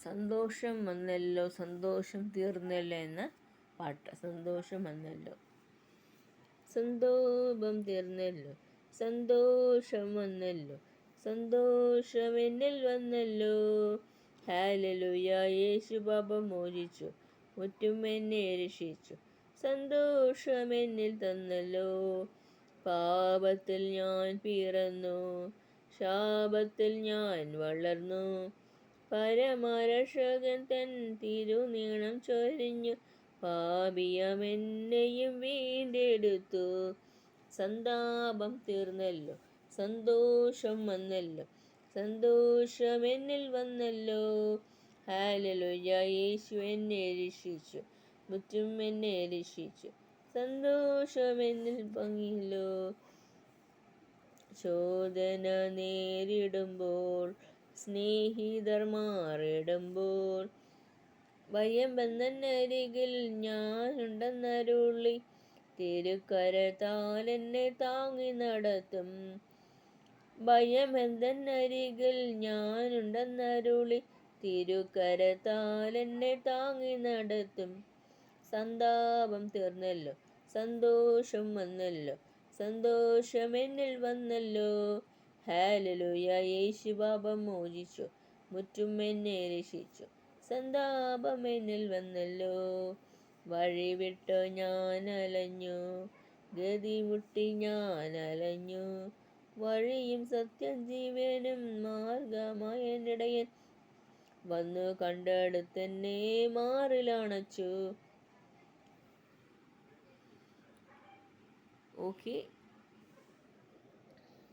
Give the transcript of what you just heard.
സന്തോഷം വന്നല്ലോ സന്തോഷം തീർന്നല്ലോ എന്ന പാട്ട്. സന്തോഷം വന്നല്ലോ, സന്തോഷം തീർന്നല്ലോ, സന്തോഷം വന്നല്ലോ, സന്തോഷം എന്നിൽ വന്നല്ലോ. ഹല്ലേലൂയ, യേശു പാപം മോചിച്ചു, മുറ്റും എന്നെ രക്ഷിച്ചു, സന്തോഷം എന്നിൽ തന്നല്ലോ. പാപത്തിൽ ഞാൻ പിറന്നു, ശാപത്തിൽ ഞാൻ വളർന്നു, പരമരക്ഷകൻ തൻ തിരുനീണം ചൊരിഞ്ഞു, പാപിയമെന്നെയും വീണ്ടെടുത്തു. സന്താപം തീർന്നല്ലോ, സന്തോഷം വന്നല്ലോ, സന്തോഷം എന്നിൽ വന്നല്ലോ. ഹല്ലേലൂയ, യേശു എന്നെ രക്ഷിച്ചു, മുറ്റും എന്നെ രക്ഷിച്ചു, സന്തോഷം എന്നിൽ പങ്കിലോ. ശോധന നേരിടുമ്പോൾ, സ്നേഹിതർ മാറിടുമ്പോൾ, ഭയമെന്നരികിൽ ഞാനുണ്ടെന്നരുളി, തിരുക്കരത്താൽ എന്നെ താങ്ങി നടത്തും. ഭയമെന്നരികിൽ ഞാനുണ്ടെന്നരുളി, തിരുക്കരത്താൽ എന്നെ താങ്ങി നടത്തും. സന്താപം തീർന്നല്ലോ, സന്തോഷം വന്നല്ലോ, സന്തോഷം എന്നിൽ വന്നല്ലോ. ഹല്ലേലൂയ, യേശു പാപം മോചിച്ചു, മുറ്റും എന്നെ രക്ഷിച്ചു, സന്താപം എന്നിൽ വന്നല്ലോ. വഴി വിട്ടു ഞാൻ അലഞ്ഞു, ഗതി മുട്ടി ഞാൻ അലഞ്ഞു, വഴിയും സത്യം ജീവനും മാർഗമായ എന്നിടയൻ വന്നു കണ്ടെടുത്തെന്നെ മാറിലണച്ചു. ഓക്കെ.